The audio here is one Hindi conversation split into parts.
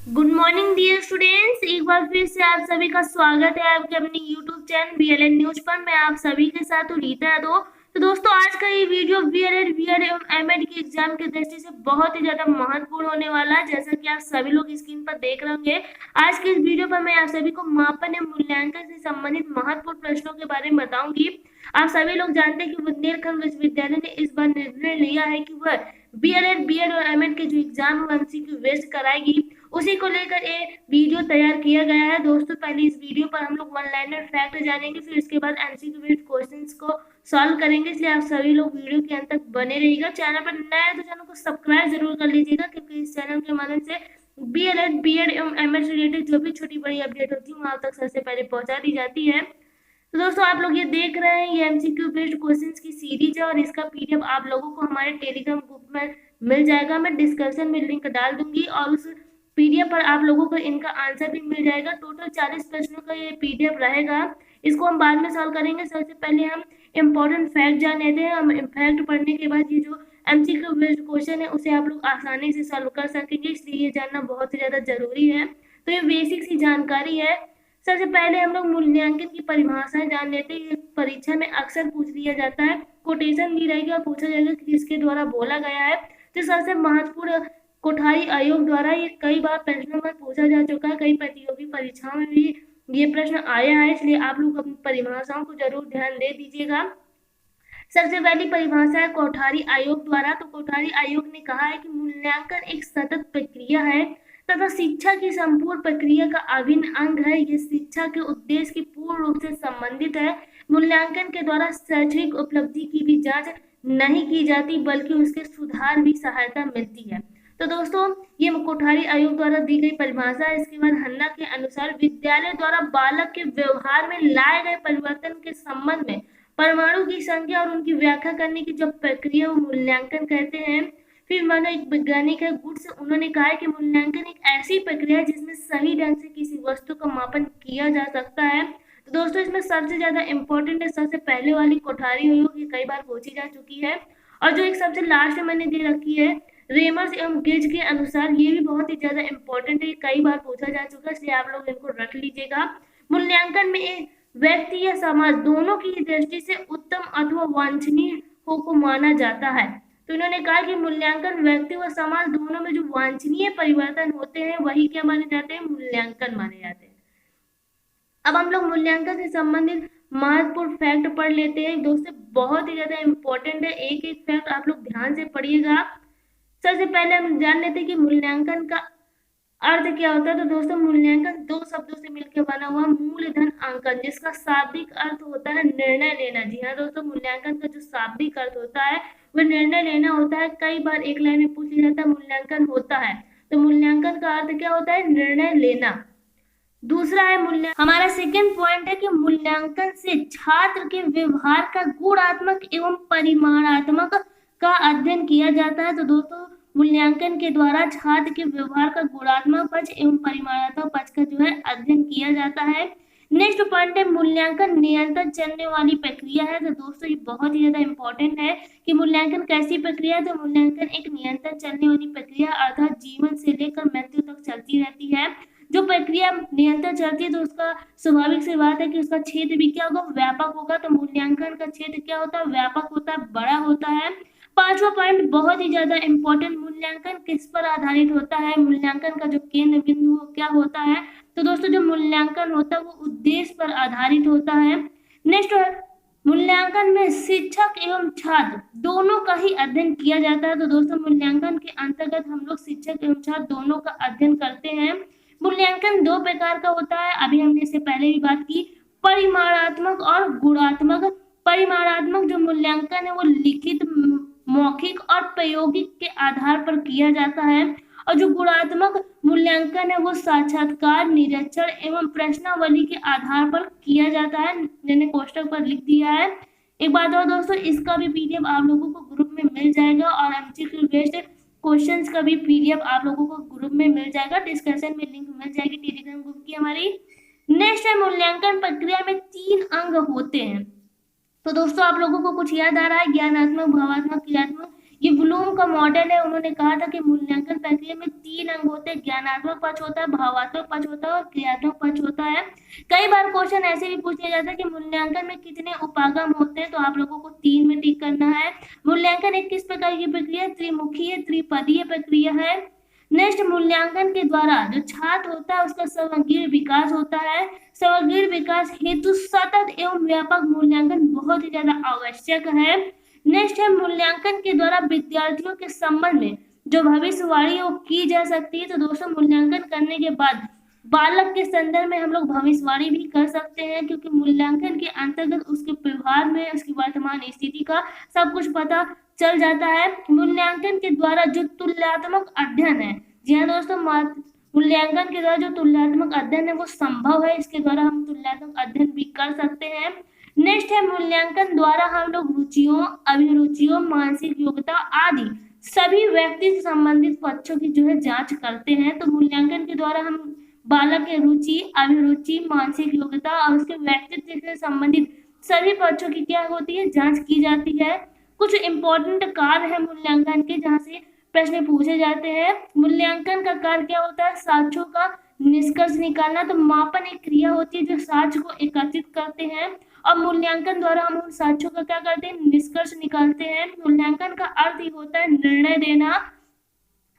Good morning dear students. एक बार फिर से आप सभी का स्वागत है आपके अपने यूट्यूब चैनल बीएलएन न्यूज पर। मैं आप सभी के साथ हूँ रीता यादव। तो दोस्तों, आज का ये वीडियो बीएलएड बीएड एवं एमएड की एग्जाम की दृष्टि से बहुत ही ज्यादा महत्वपूर्ण होने वाला है। जैसा कि आप सभी लोग स्क्रीन पर देख रहे होंगे, आज के इस वीडियो पर मैं आप सभी को मापन एवं मूल्यांकन से संबंधित महत्वपूर्ण प्रश्नों के बारे में बताऊंगी। आप सभी लोग जानते हैं कि बुंदेलखंड विश्वविद्यालय ने इस बार निर्णय लिया है कि वह बीएलएड बीएड और एमएड के जो एग्जाम है एमसीक्यू बेस्ड कराएगी। उसी को लेकर ये वीडियो तैयार किया गया है। दोस्तों, पहले इस वीडियो पर हम लोग वन लाइनर फैक्ट जानेंगे, फिर इसके बाद एमसीक्यू बेस्ड क्वेश्चंस को सॉल्व करेंगे। इसलिए आप सभी लोग वीडियो के अंत तक बने रहिएगा। चैनल पर नया है तो चैनल को सब्सक्राइब जरूर कर लीजिएगा, क्योंकि इस चैनल के माध्यम से बीएलएड बीएड एवं एमएड से रिलेटेड जो भी छोटी बड़ी अपडेट होती है आप तक सबसे पहले पहुंचा दी जाती है। तो दोस्तों, आप लोग ये देख रहे हैं, ये एमसीक्यू बेस्ड क्वेश्चंस की सीरीज है और इसका पीडीएफ आप लोगों को हमारे टेलीग्राम ग्रुप में मिल जाएगा। मैं डिस्क्रिप्शन में लिंक डाल दूंगी और उस पीडीएफ पर आप लोगों को इनका आंसर भी मिल जाएगा। टोटल 40 प्रश्नों का ये पीडीएफ रहेगा। इसको हम बाद में सॉल्व करेंगे। सबसे पहले हम इम्पोर्टेंट फैक्ट जान लेते हैं। हम फैक्ट पढ़ने के बाद ये जो एमसीक्यू बेस्ड क्वेश्चन है उसे आप लोग आसानी से सॉल्व कर सकेंगे, इसलिए ये जानना बहुत ही ज्यादा जरूरी है। तो ये बेसिक सी जानकारी है। सबसे पहले हम लोग मूल्यांकन की परिभाषाएं जान लेते हैं। ये परीक्षा में अक्सर पूछ लिया जाता है। कोटेशन दी रहेगी और पूछा जाएगा कि किसके द्वारा बोला गया है। तो सबसे महत्वपूर्ण कोठारी आयोग द्वारा ये कई बार प्रश्नों में पूछा जा चुका है। कई प्रतियोगी परीक्षाओं में भी ये प्रश्न आया है, इसलिए आप लोग अपनी परिभाषाओं को जरूर ध्यान दे दीजिएगा। सबसे पहली परिभाषा है कोठारी आयोग द्वारा। तो कोठारी आयोग ने कहा है कि मूल्यांकन एक सतत प्रक्रिया है तथा शिक्षा की संपूर्ण प्रक्रिया का अभिन्न अंग है। ये शिक्षा के उद्देश्य की पूर्ण रूप से संबंधित है। मूल्यांकन के द्वारा शैक्षणिक उपलब्धि की भी जांच नहीं की जाती, बल्कि उसके सुधार भी सहायता मिलती है। तो दोस्तों, ये कोठारी आयोग द्वारा दी गई परिभाषा है। इसके बाद हन्ना के अनुसार विद्यालय द्वारा बालक के व्यवहार में लाए गए परिवर्तन के संबंध में परमाणु की संख्या और उनकी व्याख्या करने की जो प्रक्रिया वो मूल्यांकन कहते हैं। फिर मानो एक वैज्ञानिक है गुड्स, उन्होंने कहा है कि मूल्यांकन एक ऐसी प्रक्रिया है जिसमें सही ढंग से किसी वस्तु का मापन किया जा सकता है। तो दोस्तों, इसमें सबसे ज्यादा इंपॉर्टेंट है सबसे पहले वाली कोठारी आयोग, ये कई बार पूछी जा चुकी है। और जो एक सबसे लास्ट में मैंने दे रखी है रेमर्स एवं गेज के अनुसार, ये भी बहुत ही ज्यादा इंपॉर्टेंट है, कई बार पूछा जा चुका है, इसलिए आप लोग इनको रख लीजिएगा। मूल्यांकन में एक व्यक्ति या समाज दोनों की दृष्टि से उत्तम अथवा वांछनीय हो को माना जाता है। तो इन्होंने कहा कि मूल्यांकन व्यक्ति व समाज दोनों में जो वांछनीय परिवर्तन होते हैं वही क्या माने जाते हैं, मूल्यांकन माने जाते हैं। अब हम लोग मूल्यांकन से संबंधित महत्वपूर्ण फैक्ट पढ़ लेते हैं। दोस्तों, बहुत ही ज्यादा इंपॉर्टेंट है, एक एक फैक्ट आप लोग ध्यान से पढ़िएगा। सबसे पहले हम जान लेते हैं कि मूल्यांकन का अर्थ क्या होता है। तो दोस्तों, मूल्यांकन दो शब्दों से मिलकर बना हुआ मूलधन अंकन, जिसका शाब्दिक अर्थ होता है निर्णय लेना। जी हाँ दोस्तों, मूल्यांकन का जो शाब्दिक अर्थ होता है वह निर्णय लेना होता है। कई बार एक लाइन में पूछ लिया जाता है मूल्यांकन होता है, तो मूल्यांकन का अर्थ क्या होता है, निर्णय लेना। दूसरा है मूल्यांकन। हमारा सेकंड पॉइंट है कि मूल्यांकन से छात्र के व्यवहार का गुणात्मक एवं परिमाणात्मक का अध्ययन किया जाता है। तो दोस्तों, मूल्यांकन के द्वारा छात्र के व्यवहार का गुणात्मक पक्ष एवं परिमाणात्मक पक्ष का जो है अध्ययन किया जाता है। नेक्स्ट पॉइंट है मूल्यांकन निरंतर चलने वाली प्रक्रिया है। तो दोस्तों, ये बहुत ही ज्यादा इंपॉर्टेंट है कि मूल्यांकन कैसी प्रक्रिया है। तो मूल्यांकन एक निरंतर चलने वाली प्रक्रिया अर्थात जीवन से लेकर मृत्यु तक चलती रहती है। जो प्रक्रिया निरंतर चलती है तो उसका स्वाभाविक सी बात है कि उसका क्षेत्र भी क्या होगा, व्यापक होगा। तो मूल्यांकन का क्षेत्र क्या होता है, व्यापक होता है, बड़ा होता है। पांचवा पॉइंट बहुत ही ज्यादा इंपॉर्टेंट, मूल्यांकन किस पर आधारित होता है, मूल्यांकन का जो केंद्र बिंदु क्या होता है। तो दोस्तों, जो मूल्यांकन होता है वो उद्देश्य पर आधारित होता है। नेक्स्ट, मूल्यांकन में शिक्षक एवं छात्र दोनों का ही अध्ययन किया जाता है। तो दोस्तों, मूल्यांकन के अंतर्गत हम लोग शिक्षक एवं छात्र दोनों का अध्ययन करते हैं। मूल्यांकन दो प्रकार का होता है, अभी हमने इससे पहले भी बात की, परिमाणात्मक और गुणात्मक। परिमाणात्मक जो मूल्यांकन है वो लिखित, मौखिक और प्रायोगिक के आधार पर किया जाता है, और जो गुणात्मक मूल्यांकन है वो साक्षात्कार, निरीक्षण एवं प्रश्नावली के आधार पर किया जाता है। मैंने कोष्टक पर लिख दिया है। एक बात और दोस्तों, इसका भी पीडीएफ आप लोगों को ग्रुप में मिल जाएगा और एमसीक्यू बेस्ड क्वेश्चंस का भी पीडीएफ आप लोगों को ग्रुप में मिल जाएगा। डिस्क्रिप्शन में लिंक मिल जाएगी टेलीग्राम ग्रुप की हमारी। नेक्स्ट है मूल्यांकन प्रक्रिया में 3 अंग होते हैं। तो दोस्तों, आप लोगों को कुछ याद आ रहा है, ज्ञानात्मक, भावात्मक, क्रियात्मक। ये ब्लूम का मॉडल है। उन्होंने कहा था कि मूल्यांकन प्रक्रिया में 3 अंग होते हैं, ज्ञानात्मक पक्ष होता है, भावात्मक पक्ष होता है और क्रियात्मक पक्ष होता है। कई बार क्वेश्चन ऐसे भी पूछ लिया जाता है कि मूल्यांकन में कितने उपागम होते हैं, तो आप लोगों को 3 में टिक करना है। मूल्यांकन एक किस प्रकार की प्रक्रिया है? त्रिमुखी है, त्रिपदीय प्रक्रिया है। नेक्स्ट, मूल्यांकन के द्वारा जो छात्र होता है उसका समग्र विकास होता है। समग्र विकास हेतु सतत एवं व्यापक मूल्यांकन बहुत ही ज्यादा आवश्यक है। नेक्स्ट है, मूल्यांकन के द्वारा विद्यार्थियों के संबंध में जो भविष्यवाणी वो की जा सकती है। तो दोस्तों, मूल्यांकन करने के बाद बालक के संदर्भ में हम लोग भविष्यवाणी भी कर सकते हैं, क्योंकि मूल्यांकन के अंतर्गत उसके व्यवहार में उसकी वर्तमान स्थिति का सब कुछ पता चल जाता है। मूल्यांकन के द्वारा जो तुलनात्मक अध्ययन है, जी हाँ दोस्तों, मूल्यांकन के द्वारा जो तुलनात्मक अध्ययन है वो संभव है। इसके द्वारा हम तुलनात्मक अध्ययन भी कर सकते हैं। नेक्स्ट है, मूल्यांकन द्वारा हम लोग रुचियों, अभिरुचियों, मानसिक योग्यता आदि सभी व्यक्ति से संबंधित पक्षों की जो है जांच करते हैं। तो मूल्यांकन के द्वारा हम बालक की रुचि, अभिरुचि, मानसिक योग्यता और उसके व्यक्तित्व से संबंधित सभी पक्षों की क्या होती है? जांच की जाती है। कुछ इंपॉर्टेंट कार्य है मूल्यांकन के जहाँ से प्रश्न पूछे जाते हैं। मूल्यांकन का कार्य क्या होता है? साक्ष्यों का निष्कर्ष निकालना। तो मापन एक क्रिया होती है जो साक्ष्य को एकत्रित करते हैं और मूल्यांकन द्वारा हम उन साक्ष्यों का क्या करते हैं? निष्कर्ष निकालते हैं। मूल्यांकन का अर्थ ही होता है निर्णय देना।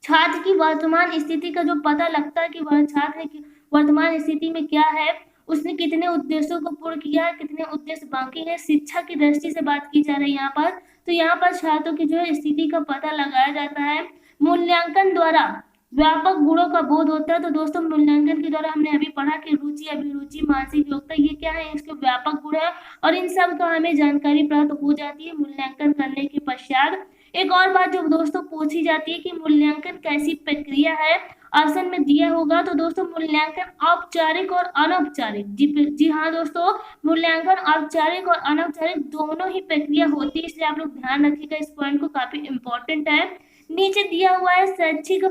छात्र की वर्तमान स्थिति का जो पता लगता है कि वह छात्र की वर्तमान स्थिति में क्या है, उसने कितने उद्देश्यों को पूर्ण किया है, कितने उद्देश्य बाकी है, शिक्षा की दृष्टि से बात की जा रही है यहाँ पर। तो यहाँ पर छात्रों की जो है स्थिति का पता लगाया जाता है। मूल्यांकन द्वारा व्यापक गुणों का बोध होता है। तो दोस्तों, मूल्यांकन के द्वारा हमने अभी पढ़ा कि रुचि, अभिरुचि, मानसिक योग्यता ये क्या है? इसके व्यापक गुण है और इन सब का हमें जानकारी प्राप्त हो जाती है मूल्यांकन करने के पश्चात। एक और बात जो दोस्तों पूछी जाती है कि मूल्यांकन कैसी प्रक्रिया है, ऑप्शन में दिया होगा। तो दोस्तों, मूल्यांकन औपचारिक और अनौपचारिक, जी हाँ दोस्तों, मूल्यांकन औपचारिक और अनौपचारिक दोनों ही प्रक्रिया होती है, इसलिए आप लोग ध्यान रखिएगा, इस पॉइंट को, काफी इंपॉर्टेंट है। नीचे दिया हुआ है शैक्षिक,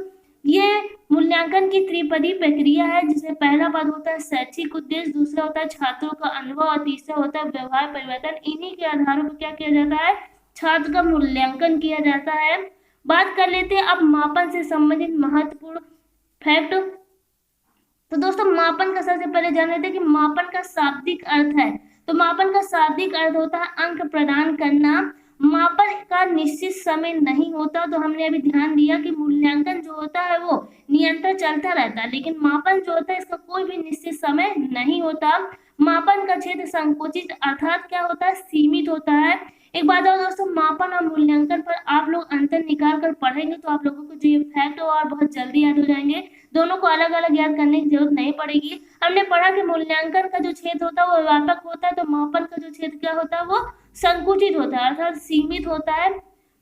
ये मूल्यांकन की त्रिपदी प्रक्रिया है जिसमें पहला पद होता है शैक्षिक उद्देश्य, दूसरा होता है छात्रों का अनुभव और तीसरा होता है व्यवहार परिवर्तन। इन्हीं के आधारों पर क्या किया जाता है? छात्र का मूल्यांकन किया जाता है। बात कर लेते हैं अब मापन से संबंधित महत्वपूर्ण फैक्ट। तो दोस्तों, मापन का सबसे पहले जान लेते हैं कि मापन का शाब्दिक अर्थ है। तो मापन का शाब्दिक अर्थ होता है अंक प्रदान करना। मापन का निश्चित समय नहीं होता। तो हमने अभी ध्यान दिया कि मूल्यांकन जो होता है वो निरंतर चलता रहता है, लेकिन मापन जो होता है इसका कोई भी निश्चित समय नहीं होता। मापन का क्षेत्र संकुचित अर्थात क्या होता है? सीमित होता है। एक बात और दोस्तों, मापन और मूल्यांकन पर आप लोग अंतर निकाल कर पढ़ेंगे तो आप लोगों को जो ये फैक्ट है और बहुत जल्दी याद हो जाएंगे। दोनों को अलग अलग याद करने की जरूरत नहीं पड़ेगी। हमने पढ़ा कि मूल्यांकन का जो क्षेत्र होता है वो व्यापक होता है, तो मापन का जो क्षेत्र क्या होता है वो संकुचित होता है अर्थात सीमित होता है।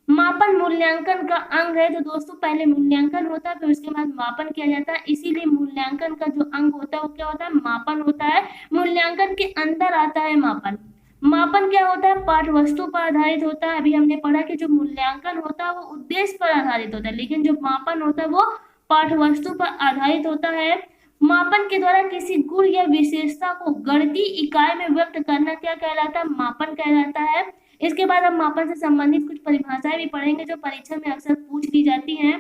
मापन मूल्यांकन का अंग है। तो दोस्तों, पहले मूल्यांकन होता है फिर उसके बाद मापन किया जाता है, इसीलिए मूल्यांकन का जो अंग होता है वो क्या होता है? मापन होता है। मूल्यांकन के अंदर आता है मापन। मापन क्या होता है? पाठ वस्तु पर आधारित होता है। अभी हमने पढ़ा कि जो मूल्यांकन होता है वो उद्देश्य पर आधारित होता है, लेकिन जो मापन होता है वो पाठ वस्तु पर आधारित होता है। मापन के द्वारा किसी गुण या विशेषता को गणितीय इकाई में व्यक्त करना क्या कहलाता है? मापन कहलाता है। इसके बाद हम मापन से संबंधित कुछ परिभाषाएं भी पढ़ेंगे जो परीक्षा में अक्सर पूछ ली जाती हैं।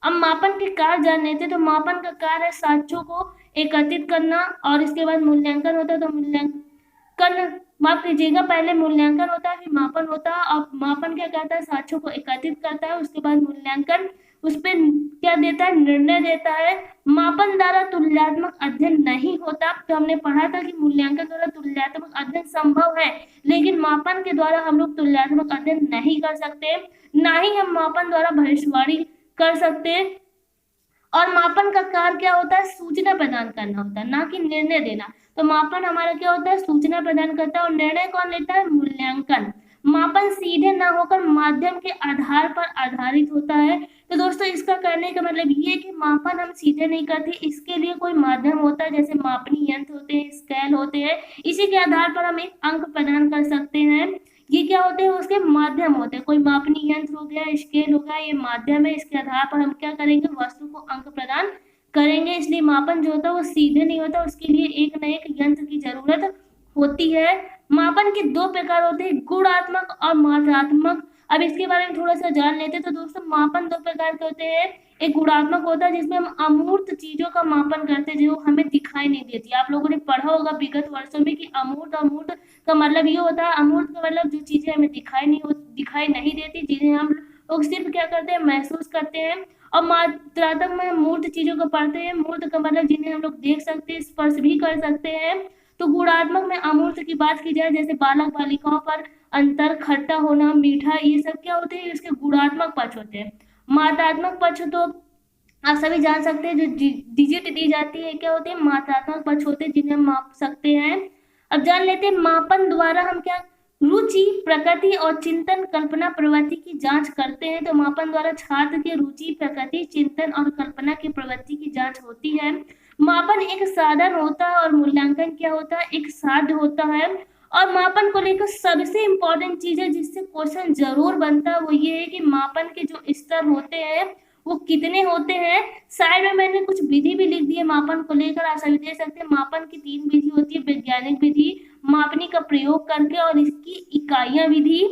अब मापन के कार्य जान लेते हैं। तो मापन का कार्य है साक्ष्यों को एकत्रित करना और इसके बाद मूल्यांकन होता है। तो मूल्यांकन, माफ कीजिएगा, पहले मूल्यांकन होता है फिर मापन होता है। और मापन क्या करता है? साक्ष्यों को एकत्रित करता है। उसके बाद मूल्यांकन उस पर क्या देता है? निर्णय देता है। मापन द्वारा तुलनात्मक अध्ययन नहीं होता। तो हमने पढ़ा था कि मूल्यांकन द्वारा तुलनात्मक अध्ययन संभव है, लेकिन मापन के द्वारा हम लोग तुलनात्मक अध्ययन नहीं कर सकते, ना ही हम मापन द्वारा भविष्यवाणी कर सकते। और मापन का कार्य क्या होता है? सूचना प्रदान करना होता है, ना कि निर्णय देना। तो मापन हमारा क्या होता है? सूचना प्रदान करता है। और निर्णय कौन लेता है? मूल्यांकन। मापन सीधे ना होकर माध्यम के आधार पर आधारित होता है। तो दोस्तों, इसका कहने का मतलब ये कि मापन हम सीधे नहीं करते, इसके लिए कोई माध्यम होता है, जैसे मापनी यंत्र होते हैं, स्केल होते हैं, इसी के आधार पर हम एक अंक प्रदान कर सकते हैं। ये क्या होते हैं? उसके माध्यम होते हैं। कोई मापनी यंत्र हो गया, स्केल हो गया, ये माध्यम है, इसके आधार पर हम क्या करेंगे? वस्तु को अंक प्रदान करेंगे। इसलिए मापन जो होता है वो सीधे नहीं होता, उसके लिए एक न एक यंत्र की जरूरत होती है। मापन के दो प्रकार होते हैं, गुणात्मक और मात्रात्मक। अब इसके बारे में थोड़ा सा जान लेते हैं। तो दोस्तों मापन दो प्रकार के होते हैं, एक गुणात्मक होता है जिसमें हम अमूर्त चीजों का मापन करते हैं जो हमें दिखाई नहीं देती। आप लोगों ने पढ़ा होगा विगत वर्षों में कि अमूर्त अमूर्त का मतलब ये होता है, अमूर्त का मतलब जो चीजें हमें दिखाई नहीं देती, जिन्हें हम लोग सिर्फ क्या करते हैं, महसूस करते हैं। और मात्रात्मक में मूर्त चीजों को पढ़ते हैं, मूर्त का मतलब जिन्हें हम लोग देख सकते हैं, स्पर्श भी कर सकते हैं। तो गुणात्मक में अमूर्त की बात की जाए, जैसे बालक बालिकाओं पर अंतर, खट्टा होना, मीठा, ये सब क्या होते हैं, इसके गुणात्मक पक्ष होते हैं। मात्रात्मक पक्ष तो आप सभी जान सकते हैं, जो डिजिट दी जाती है क्या होते हैं, मात्रात्मक पक्ष होते हैं जिन्हें हम माप सकते हैं। अब जान लेते हैं मापन द्वारा हम क्या रुचि, प्रकृति और चिंतन, कल्पना, प्रवृत्ति की जांच करते हैं। तो मापन द्वारा छात्र की रुचि, प्रकृति, चिंतन और कल्पना की प्रवृत्ति की जांच होती है। मापन एक साधन होता है और मूल्यांकन क्या होता है, एक साध्य होता है। और मापन को लेकर सबसे इम्पोर्टेंट चीज है जिससे क्वेश्चन जरूर बनता है, वो ये है कि मापन के जो स्तर होते हैं वो कितने होते हैं। साइड में मैंने कुछ विधि भी लिख दी है मापन को लेकर, आप सभी देख सकते हैं। मापन की 3 विधि होती है, वैज्ञानिक विधि, मापनी का प्रयोग करके और इसकी इकाइयां विधि।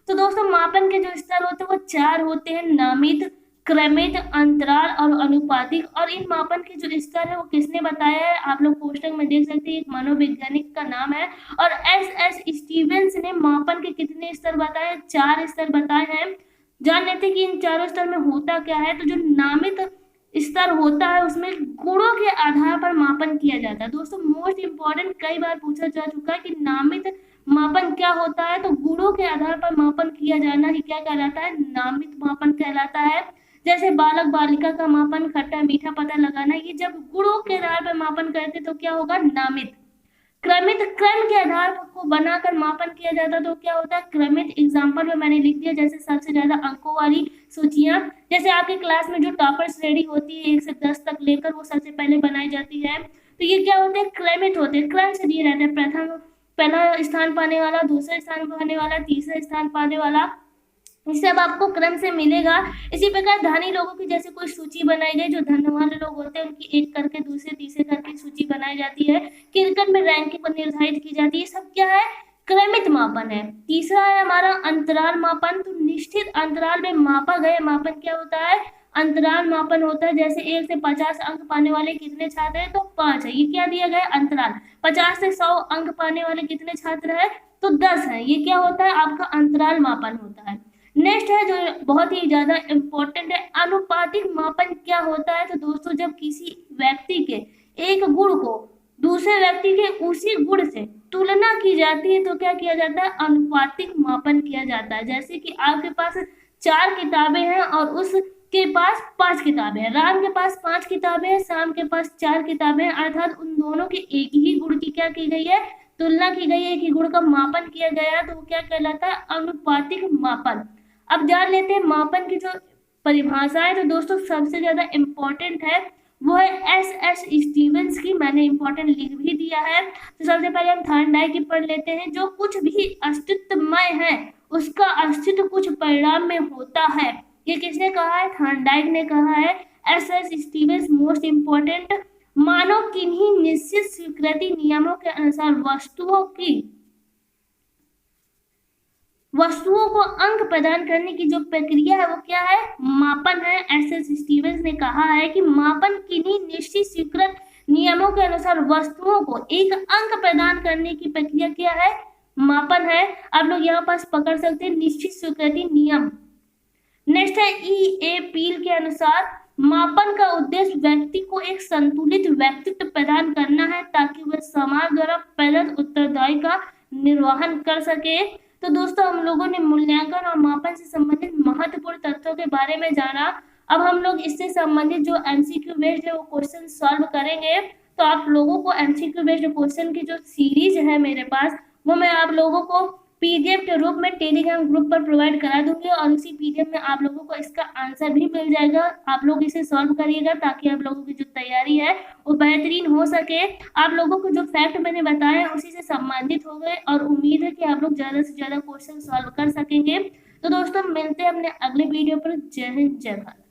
तो दोस्तों मापन के जो स्तर होते हैं वो 4 होते हैं, नामित, क्रमित, अंतराल और अनुपातिक। और इन मापन के जो स्तर है वो किसने बताया है, आप लोग पोस्टर में देख सकते हैं, एक मनोवैज्ञानिक का नाम है। और एस स्टीवेंस ने मापन के कितने स्तर बताए, 4 स्तर बताए हैं। जान लेते हैं कि इन चारों स्तर में होता क्या है। तो जो नामित स्तर होता है उसमें गुणों के आधार पर मापन किया जाता है। दोस्तों मोस्ट इंपॉर्टेंट, कई बार पूछा जा चुका है कि नामित मापन क्या होता है। तो गुणों के आधार पर मापन किया जाना ही क्या कहलाता है, नामित मापन कहलाता है। जैसे बालक बालिका का मापन, खट्टा मीठा पता लगाना, ये जब गुणों के आधार पर मापन करते तो क्या होगा, नामित। क्रमित, क्रम के आधार को बनाकर मापन किया जाता तो क्या होता है, क्रमित। एग्जाम्पल में मैंने लिख दिया, जैसे सबसे ज्यादा अंकों वाली सूचियां, जैसे आपके क्लास में जो टॉपर श्रेणी होती है 1 से 10 तक लेकर, वो सबसे पहले बनाई जाती है। तो ये क्या होते हैं, क्रमित होते हैं, क्रम से दिए रहते हैं। प्रथम पहला स्थान पाने वाला, दूसरा स्थान पाने वाला, तीसरा स्थान पाने वाला, इससे अब आपको क्रम से मिलेगा। इसी प्रकार धनी लोगों की जैसे कोई सूची बनाई गई, जो धनवान लोग होते हैं उनकी एक करके दूसरे तीसरे करके सूची बनाई जाती है। क्रिकेट में रैंकिंग निर्धारित की जाती है, सब क्या है, क्रमित मापन है। तीसरा है हमारा अंतराल मापन। तो निश्चित अंतराल में मापा गया मापन क्या होता है, अंतराल मापन होता है। जैसे 1 से 50 अंक पाने वाले कितने छात्र हैं, तो 5 है, ये क्या दिया गया है, अंतराल। 50 से 100 अंक पाने वाले कितने छात्र हैं, तो 10 है, ये क्या होता है, आपका अंतराल मापन होता है। नेक्स्ट है जो बहुत ही ज्यादा इंपॉर्टेंट है, अनुपातिक मापन क्या होता है। तो दोस्तों जब किसी व्यक्ति के एक गुण को दूसरे व्यक्ति के उसी गुण से तुलना की जाती है तो क्या किया जाता है, अनुपातिक मापन किया जाता है। जैसे कि आपके पास 4 किताबें हैं और उसके पास 5 किताबें हैं, राम के पास 5 किताबें हैं, शाम के पास 4 किताबें हैं, अर्थात उन दोनों के एक ही गुण की क्या की गई है, तुलना की गई है, एक ही गुण का मापन किया गया है, तो वो क्या कहलाता है, अनुपातिक मापन। अब जान लेते हैं मापन की जो परिभाषा है। तो दोस्तों सबसे ज्यादा इम्पोर्टेंट है वो है एस स्टीवेंस की, मैंने इम्पोर्टेंट लिख भी दिया है। तो सबसे पहले हम थॉर्नडाइक की पढ़ लेते हैं, जो कुछ भी अस्तित्वमय है उसका अस्तित्व कुछ परिणाम में होता है। ये किसने कहा है, थॉर्नडाइक ने कहा है। एस स्टीवेंस मोस्ट इम्पोर्टेंट, मानव किन्हीं निश्चित स्वीकृति नियमों के अनुसार वस्तुओं को अंक प्रदान करने की जो प्रक्रिया है वो क्या है, मापन है। एस स्टीवेंस ने कहा है कि मापन किन्हीं निश्चित स्वीकृत नियमों के अनुसार वस्तुओं को एक अंक प्रदान करने की प्रक्रिया क्या है, मापन है। आप लोग यहाँ पास पकड़ सकते हैं निश्चित स्वीकृति नियम। नेक्स्ट है E.A. पील के अनुसार मापन का उद्देश्य व्यक्ति को एक संतुलित व्यक्तित्व प्रदान करना है ताकि वह समाज द्वारा प्रेरित उत्तरदायी का निर्वहन कर सके। तो दोस्तों हम लोगों ने मूल्यांकन और मापन से संबंधित महत्वपूर्ण तथ्यों के बारे में जाना। अब हम लोग इससे संबंधित जो MCQ बेस्ड है वो क्वेश्चन सॉल्व करेंगे। तो आप लोगों को MCQ बेस्ड क्वेश्चन की जो सीरीज है मेरे पास, वो मैं आप लोगों को PDF के रूप में टेलीग्राम ग्रुप पर प्रोवाइड करा दूंगी और उसी PDF में आप लोगों को इसका आंसर भी मिल जाएगा। आप लोग इसे सॉल्व करिएगा ताकि आप लोगों की जो तैयारी है वो बेहतरीन हो सके। आप लोगों को जो फैक्ट मैंने बताया उसी से संबंधित हो गए और उम्मीद है कि आप लोग ज़्यादा से ज़्यादा क्वेश्चन सॉल्व कर सकेंगे। तो दोस्तों मिलते हैं अपने अगले वीडियो पर। जय हिंद, जय भारत।